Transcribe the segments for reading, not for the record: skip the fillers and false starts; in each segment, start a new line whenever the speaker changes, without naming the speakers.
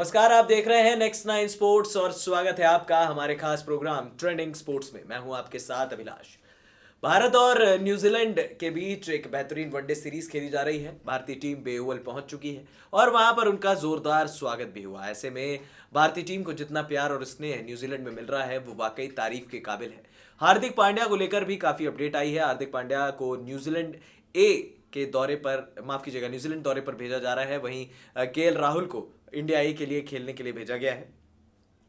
नमस्कार, आप देख रहे हैं नेक्स्ट 9 स्पोर्ट्स और स्वागत है आपका हमारे खास प्रोग्राम ट्रेंडिंग स्पोर्ट्स में। मैं हूं आपके साथ अभिलाष। भारत और न्यूजीलैंड के बीच एक बेहतरीन वनडे सीरीज खेली जा रही है। भारतीय टीम बे ओवल पहुंच चुकी है और वहां पर उनका जोरदार स्वागत भी हुआ। ऐसे में भारतीय टीम को जितना प्यार और स्नेह न्यूजीलैंड में मिल रहा है वो वाकई तारीफ के काबिल है। हार्दिक पांड्या को लेकर भी काफी अपडेट आई है। हार्दिक पांड्या को न्यूजीलैंड के दौरे पर न्यूजीलैंड दौरे पर भेजा जा रहा है। वहीं केएल राहुल को इंडिया ए के लिए खेलने के लिए भेजा गया है।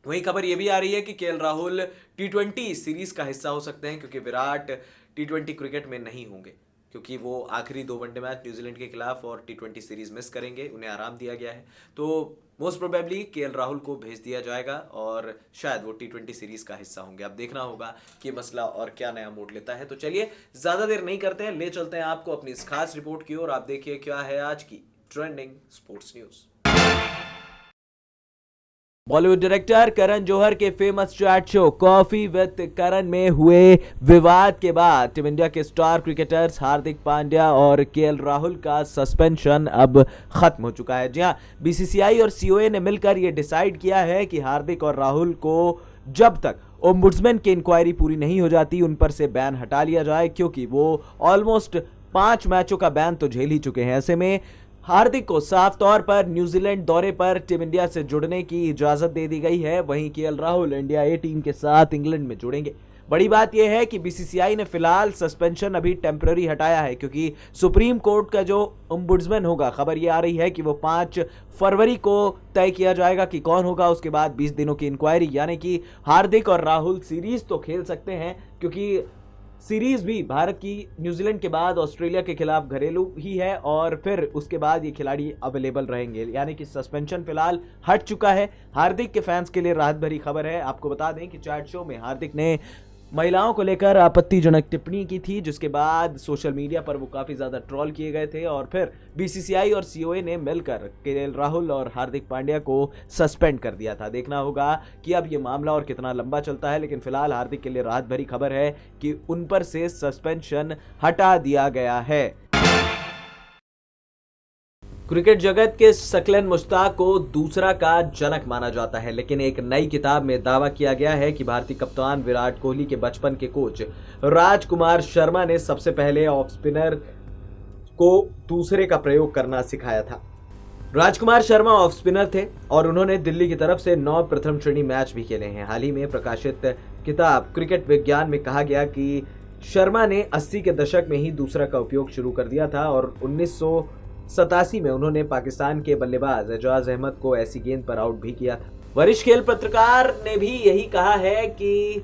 वहीं खबर यह भी आ रही है कि केएल राहुल टी20 सीरीज का हिस्सा हो सकते हैं, क्योंकि विराट टी20 क्रिकेट में नहीं होंगे, क्योंकि वो आखिरी 2 वनडे मैच न्यूजीलैंड के खिलाफ और टी20 सीरीज मिस करेंगे। उन्हें आराम दिया गया है, तो मोस्ट प्रोबेबली केएल राहुल को भेज दिया जाएगा और शायद वो टी20 सीरीज का हिस्सा होंगे। अब देखना होगा कि मसला और क्या नया मोड़ लेता है। तो चलिए ज्यादा देर नहीं करते हैं, ले चलते हैं आपको अपनी इस खास रिपोर्ट की ओर। आप देखिए क्या है आज की trending sports news. Bollywood director Karan Johar के famous chat show coffee with Karan में हुए विवाद के बाद टीम इंडिया के स्टार क्रिकेटर्स हार्दिक पांड्या और केएल राहुल का सस्पेंशन अब खत्म हो चुका है। जी हां, बीसीसीआई और सीओए ने मिलकर यह डिसाइड किया है कि हार्दिक और राहुल को जब तक ओम्बुड्समैन की इंक्वायरी पूरी नहीं हो जाती उन पर से बैन हटा लिया जाए, क्योंकि वो ऑलमोस्ट 5 मैचों का बैन तो झेल ही चुके हैं। ऐसे में हार्दिक को साफ तौर पर न्यूजीलैंड दौरे पर टीम इंडिया से जुड़ने की इजाजत दे दी गई है। वहीं केएल राहुल इंडिया ए टीम के साथ इंग्लैंड में जुड़ेंगे। बड़ी बात यह है कि बीसीसीआई ने फिलहाल सस्पेंशन अभी टेम्पररी हटाया है, क्योंकि सुप्रीम कोर्ट का जो ओम्बुड्समैन होगा, खबर यह आ रही है कि वो 5 फरवरी को तय किया जाएगा कि कौन होगा। उसके बाद 20 दिनों की इंक्वायरी, यानी कि हार्दिक और राहुल सीरीज तो खेल सकते हैं, क्योंकि सीरीज भी भारत की न्यूजीलैंड के बाद ऑस्ट्रेलिया के खिलाफ घरेलू ही है और फिर उसके बाद ये खिलाड़ी अवेलेबल रहेंगे, यानी कि सस्पेंशन फिलहाल हट चुका है। हार्दिक के फैंस के लिए राहत भरी खबर है। आपको बता दें कि चैट शो में हार्दिक ने महिलाओं को लेकर आपत्तिजनक टिप्पणी की थी, जिसके बाद सोशल मीडिया पर वो काफी ज्यादा ट्रोल किए गए थे और फिर बीसीसीआई और सीओए ने मिलकर केएल राहुल और हार्दिक पांड्या को सस्पेंड कर दिया था। देखना होगा कि अब ये मामला और कितना लंबा चलता है, लेकिन फिलहाल हार्दिक के लिए राहत भरी खबर है कि उन पर से सस्पेंशन हटा दिया गया है। क्रिकेट जगत के सकलेन मुश्ताक को दूसरा का जनक माना जाता है, लेकिन एक नई किताब में दावा किया गया है कि भारतीय कप्तान विराट कोहली के बचपन के कोच राजकुमार शर्मा ने सबसे पहले ऑफ स्पिनर को दूसरे का प्रयोग करना सिखाया था। राजकुमार शर्मा ऑफ स्पिनर थे और उन्होंने दिल्ली की तरफ से 9 प्रथम श्रेणी मैच भी खेले हैं। हाल ही में प्रकाशित किताब क्रिकेट विज्ञान में कहा गया कि शर्मा ने 80 के दशक में ही दूसरा का उपयोग शुरू कर दिया था और 1987 में उन्होंने पाकिस्तान के बल्लेबाज एजाज अहमद को ऐसी गेंद पर आउट भी किया था। वरिष्ठ खेल पत्रकार ने भी यही कहा है कि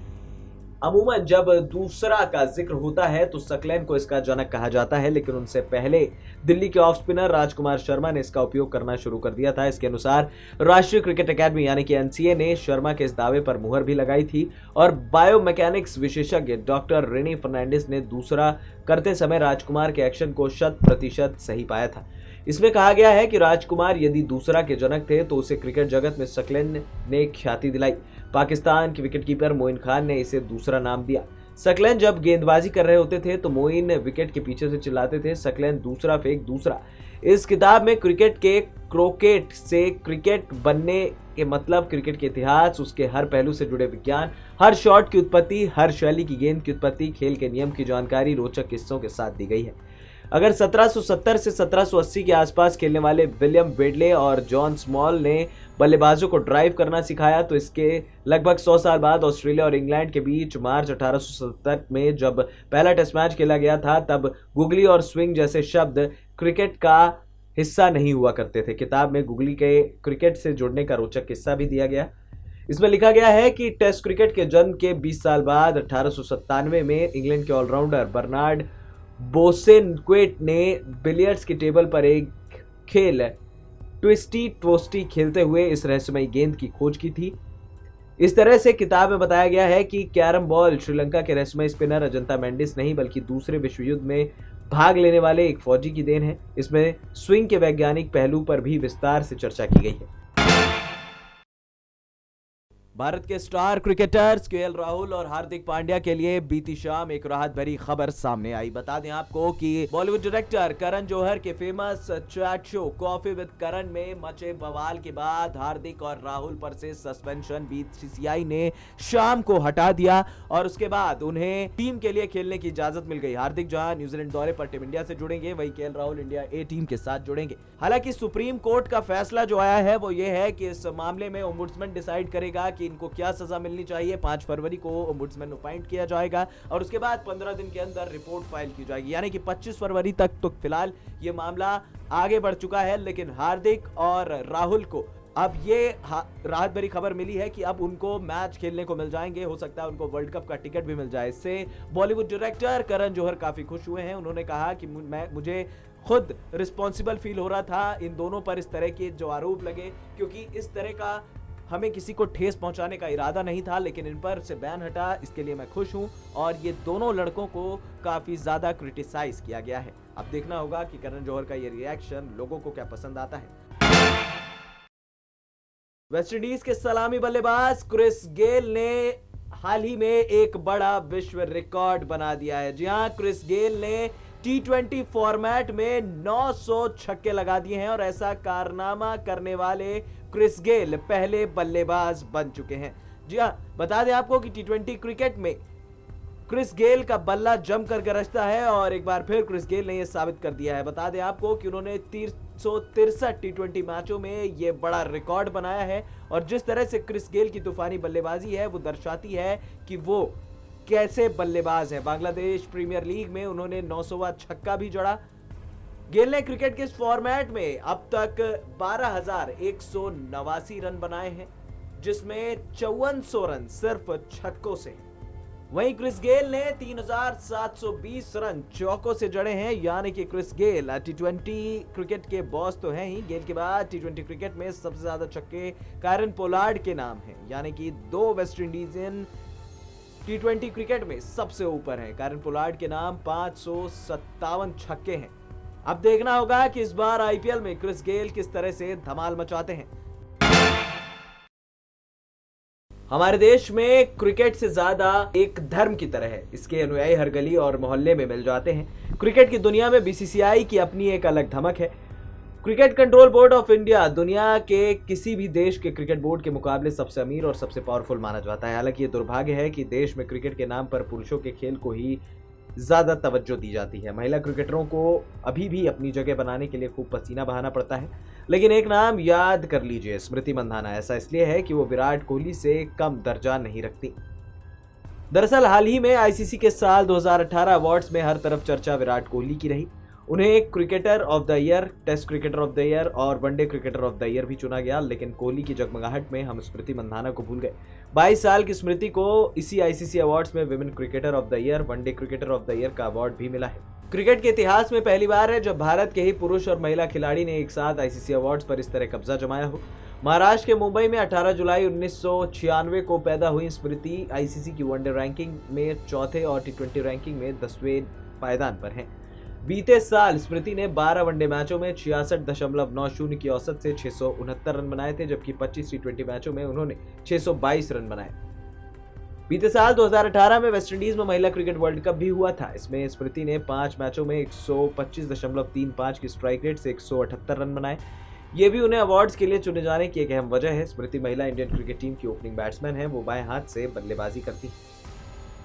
अमूमन जब दूसरा का जिक्र होता है तो सकलैन को इसका जनक कहा जाता है, लेकिन उनसे पहले दिल्ली के ऑफ स्पिनर राजकुमार शर्मा ने इसका उपयोग करना शुरू कर दिया था। इसके अनुसार राष्ट्रीय क्रिकेट अकादमी यानी कि एनसीए ने शर्मा के इस दावे पर मुहर भी लगाई थी और बायोमैकेनिक्स विशेषज्ञ डॉक्टर रेनी फर्नांडिस ने दूसरा करते समय राजकुमार के एक्शन को 100% सही पाया था। इसमें कहा गया है कि राजकुमार यदि दूसरा के जनक थे तो उसे क्रिकेट जगत में सकलैन ने ख्याति दिलाई। पाकिस्तान के विकेटकीपर मोइन खान ने इसे दूसरा नाम दिया। सकलैन जब गेंदबाजी कर रहे होते थे तो मोइन विकेट के पीछे से चिल्लाते थे, सकलैन दूसरा फेंक दूसरा। इस किताब में क्रिकेट के क्रोकेट से क्रिकेट बनने के मतलब, क्रिकेट के इतिहास, उसके हर पहलू से जुड़े विज्ञान, हर शॉट की उत्पत्ति, हर शैली की गेंद की उत्पत्ति, खेल के नियम की जानकारी रोचक किस्सों के साथ दी गई है। अगर 1770 से 1780 के आसपास खेलने वाले विलियम वेडले और जॉन स्मॉल ने बल्लेबाजों को ड्राइव करना सिखाया, तो इसके लगभग 100 साल बाद ऑस्ट्रेलिया और इंग्लैंड के बीच मार्च 1870 में जब पहला टेस्ट मैच खेला गया था, तब गुगली और स्विंग जैसे शब्द क्रिकेट का हिस्सा नहीं हुआ करते थे। किताब में गुगली के क्रिकेट से जुड़ने का रोचक किस्सा भी दिया गया। इसमें लिखा गया है कि टेस्ट क्रिकेट के जन्म के 20 साल बाद 1897 में इंग्लैंड के ऑलराउंडर बर्नार्ड बोसेनक्वेट ने बिलियर्ड्स की टेबल पर एक खेल ट्विस्टी ट्वोस्टी खेलते हुए इस रहस्यमयी गेंद की खोज की थी। इस तरह से किताब में बताया गया है कि कैरम बॉल श्रीलंका के रहस्यमयी स्पिनर अजंता मेंडिस नहीं बल्कि दूसरे विश्व युद्ध में भाग लेने वाले एक फौजी की देन है। इसमें स्विंग के वैज्ञानिक पहलू पर भी विस्तार से चर्चा की गई है। भारत के स्टार क्रिकेटर्स केएल राहुल और हार्दिक पांड्या के लिए बीती शाम एक राहत भरी खबर सामने आई। बता दें आपको कि बॉलीवुड डायरेक्टर करण जौहर के famous chat show coffee with Karan में मचे बवाल के बाद हार्दिक और राहुल पर से सस्पेंशन बीसीसीआई ने शाम को हटा दिया और उसके बाद उन्हें टीम के लिए खेलने की इजाजत मिल गई। हार्दिक जहां न्यूजीलैंड दौरे पर टीम इंडिया से जुड़ेंगे, वहीं केएल राहुल इंडिया ए टीम के साथ जुड़ेंगे। हालांकि सुप्रीम कोर्ट का फैसला जो आया है वो ये है कि इस मामले में ओम्बुड्समैन डिसाइड करेगा कि इनको क्या सजा मिलनी चाहिए। 5 फरवरी को ओम्बुड्समैन अपॉइंट किया जाएगा और उसके बाद 15 दिन के अंदर रिपोर्ट फाइल की जाएगी, यानी कि 25 फरवरी तक तो फिलहाल ये मामला आगे बढ़ चुका है। लेकिन हार्दिक और राहुल को अब ये राहत भरी खबर मिली है कि अब उनको मैच खेलने को मिल जाएंगे। हो सकता है उनको वर्ल्ड कप का टिकट भी मिल जाए। इससे बॉलीवुड डायरेक्टर करण जौहर काफी खुश हुए हैं। उन्होंने कहा कि मुझे खुद रिस्पॉन्सिबल फील हो रहा था इन दोनों पर इस तरह के जो आरोप लगे, क्योंकि इस तरह का हमें किसी को ठेस पहुंचाने का इरादा नहीं था, लेकिन इन पर से बैन हटा, इसके लिए मैं खुश हूं। और ये दोनों लड़कों को काफी ज्यादा क्रिटिसाइज किया गया है। अब देखना होगा कि करण जौहर का ये रिएक्शन लोगों को क्या पसंद आता है। वेस्टइंडीज के सलामी बल्लेबाज क्रिस गेल ने हाल ही में एक बड़ा विश्व रिकॉर्ड बना दिया है। जी हां, क्रिस गेल ने T20 फॉर्मेट में 900 छक्के लगा दिए हैं और ऐसा कारनामा करने वाले क्रिस गेल पहले बल्लेबाज बन चुके हैं। जी हां, बता दें आपको कि T20 क्रिकेट में क्रिस गेल का बल्ला जमकर गरजता है और एक बार फिर क्रिस गेल ने यह साबित कर दिया है। बता दें आपको कि उन्होंने 363 T20 मैचों में यह बड़ा रिकॉर्ड बनाया है और जिस तरह से क्रिस गेल की तूफानी बल्लेबाजी है वो दर्शाती है कि वो कैसे बल्लेबाज हैं। बांग्लादेश प्रीमियर लीग में उन्होंने 900वां छक्का भी जड़ा। गेल ने क्रिकेट के इस फॉर्मेट में अब तक 12,189 रन बनाए हैं, जिसमें 5400 रन सिर्फ छक्कों से। वहीं क्रिस गेल ने 3,720 रन चौकों से जड़े हैं, यानी कि क्रिस गेल T20 क्रिकेट के बॉस तो हैं ही। गेल के बाद T20 क्रिकेट में सबसे ज्यादा छक्के कायरन पोलार्ड के नाम हैं, यानी कि 2 वेस्ट इंडीजियन T20 क्रिकेट में सबसे ऊपर है। कायरन पोलार्ड के नाम 557 छक्के हैं। अब देखना होगा कि इस बार आईपीएल में क्रिस गेल किस तरह से धमाल मचाते हैं। हमारे देश में क्रिकेट से ज्यादा एक धर्म की तरह है। इसके अनुयायी हर गली और मोहल्ले में मिल जाते हैं। क्रिकेट की दुनिया में बीसीसीआई की अपनी एक अलग धमक है। Cricket control board of India दुनिया के किसी भी देश के क्रिकेट बोर्ड के मुकाबले सबसे अमीर और सबसे पावरफुल माना जाता है। हालांकि ये दुर्भाग्य है कि देश में क्रिकेट के नाम पर पुरुषों के खेल को ही ज्यादा तवज्जो दी जाती है। महिला क्रिकेटरों को अभी भी अपनी जगह बनाने के लिए खूब पसीना बहाना पड़ता है। लेकिन एक नाम याद कर लीजिए, स्मृति मंधाना। ऐसा इसलिए है कि वो विराट कोहली से कम दर्जा नहीं रखती। दरअसल हाल ही में आईसीसी के साल 2018 अवार्ड्स में हर तरफ चर्चा विराट कोहली की रही। उन्हें cricketer of the year, test cricketer of the year और one day cricketer of the year भी चुना गया। लेकिन कोहली की जगमगाहट में हम स्मृति मंधाना को भूल गए। 22 साल की स्मृति को इसी आईसीसी अवार्ड्स में women cricketer of the year, one day cricketer of the year का अवार्ड भी मिला है। क्रिकेट के इतिहास में पहली बार है जब भारत के ही पुरुष और महिला खिलाड़ी ने एक साथ आईसीसी अवार्ड्स पर इस तरह कब्जा जमाया हो। महाराष्ट्र के मुंबई में 18 जुलाई 1996 को पैदा हुई स्मृति आईसीसी की वनडे रैंकिंग में चौथे और T20 रैंकिंग में 10वें पायदान पर हैं। बीते साल स्मृति ने 12 वनडे मैचों में 66.90 की औसत से 669 रन बनाए थे, जबकि 25 T20 मैचों में उन्होंने 622 रन बनाए। बीते साल 2018 में वेस्टइंडीज में महिला क्रिकेट वर्ल्ड कप भी हुआ था। इसमें स्मृति ने 5 मैचों में 125.35 की स्ट्राइक रेट से 178 रन बनाए। ये भी उन्हें अवार्ड्स के लिए चुने जाने की एक अहम वजह है। स्मृति महिला इंडियन क्रिकेट टीम की ओपनिंग बैट्समैन है। वो बाएं हाथ से बल्लेबाजी करती है।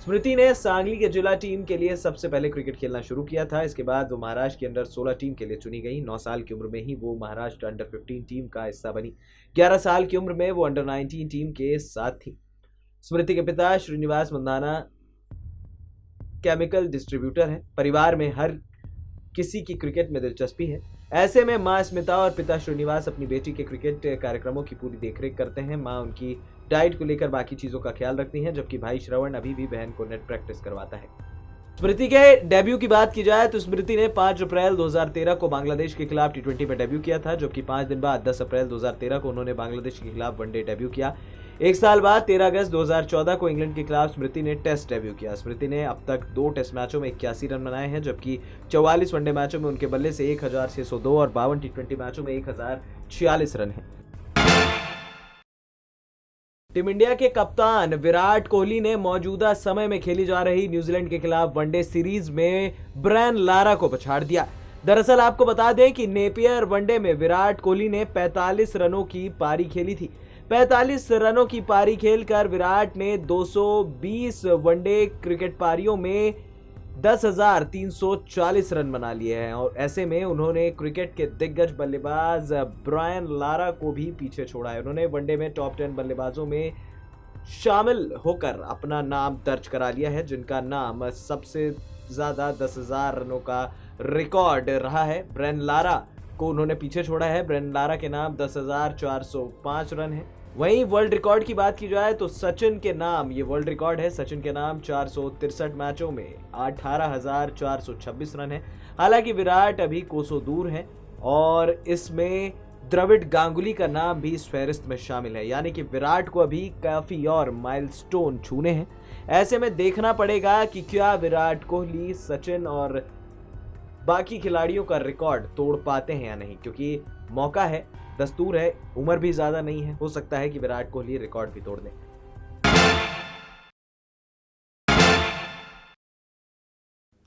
स्मृति ने सांगली के जिला टीम के लिए सबसे पहले क्रिकेट खेलना शुरू किया था। इसके बाद वो महाराष्ट्र की अंडर 16 टीम के लिए चुनी गई। 9 साल की उम्र में ही वो महाराष्ट्र अंडर 15 टीम का हिस्सा बनी। 11 साल की उम्र में वो अंडर 19 टीम के साथ थी। स्मृति के पिता श्रीनिवास मंधाना केमिकल डिस्ट्रीब्यूटर है। परिवार में हर किसी की क्रिकेट में दिलचस्पी है। ऐसे में मां स्मिता और पिता श्रीनिवास अपनी बेटी के क्रिकेट कार्यक्रमों की पूरी देखरेख करते हैं। मां उनकी डाइट को लेकर बाकी चीजों का ख्याल रखती हैं, जबकि भाई श्रवण अभी भी बहन को नेट प्रैक्टिस करवाता है। स्मृति के डेब्यू की बात की जाए तो स्मृति ने 5 अप्रैल 2013 को बांग्लादेश के खिलाफ T20 में डेब्यू किया था, जबकि 5 दिन बाद 10 अप्रैल 2013 को उन्होंने बांग्लादेश के खिलाफ वनडे डेब्यू किया। एक साल बाद 13 अगस्त 2014 को इंग्लैंड के खिलाफ स्मृति ने टेस्ट डेब्यू किया। स्मृति ने अब तक 2 टेस्ट मैचों में 81 रन बनाए हैं, जबकि 44 वनडे मैचों में उनके बल्ले से 1602 और 52 T20 मैचों में 1046 रन हैं। टीम इंडिया के कप्तान विराट कोहली ने मौजूदा समय में खेली जा रही न्यूजीलैंड के खिलाफ वनडे सीरीज में ब्रायन लारा को पछाड़ दिया। दरअसल आपको बता दें कि नेपियर वनडे में विराट कोहली ने 45 रनों की पारी खेली थी। 45 रनों की पारी खेलकर विराट ने 220 वनडे क्रिकेट पारियों में 10,340 रन बना लिए हैं और ऐसे में उन्होंने क्रिकेट के दिग्गज बल्लेबाज ब्रायन लारा को भी पीछे छोड़ा है। उन्होंने वनडे में टॉप 10 बल्लेबाजों में शामिल होकर अपना नाम दर्ज करा लिया है, जिनका नाम सबसे ज्यादा 10,000 रनों का रिकॉर्ड रहा है। ब्रायन लारा को उन्होंने पीछे छोड़ा है। ब्रायन लारा के नाम 10,405 रन है। वहीं वर्ल्ड रिकॉर्ड की बात की जाए तो सचिन के नाम, ये वर्ल्ड रिकॉर्ड है, सचिन के नाम 463 मैचों में 18,426 रन है। हालांकि विराट अभी कोसों दूर है और इसमें द्रविड़ गांगुली का नाम भी इस फहरिस्त में शामिल है, यानी कि विराट को अभी काफी और माइलस्टोन छूने हैं। ऐसे में देखना पड़ेगा कि क्या विराट कोहली, सचिन और बाकी खिलाड़ियों का रिकॉर्ड तोड़ पाते हैं या नहीं, क्योंकि मौका है, दस्तूर है, उम्र भी ज्यादा नहीं है, हो सकता है कि विराट कोहली रिकॉर्ड भी तोड़ दें।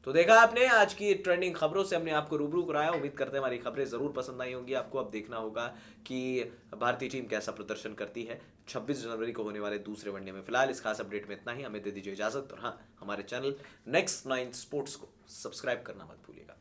तो देखा आपने आज की ट्रेंडिंग खबरों से हमने आपको रूबरू कराया। उम्मीद करते हैं हमारी खबरें जरूर पसंद आई होंगी आपको। अब देखना होगा कि भारतीय टीम कैसा प्रदर्शन करती है 26 जनवरी को होने वाले दूसरे वनडे में। फिलहाल इस खास अपडेट में इतना ही, हमें दे दीजिए इजाजत और हाँ, हमारे चैनल नेक्स्ट 9 स्पोर्ट्स को सब्सक्राइब करना मत भूलिएगा।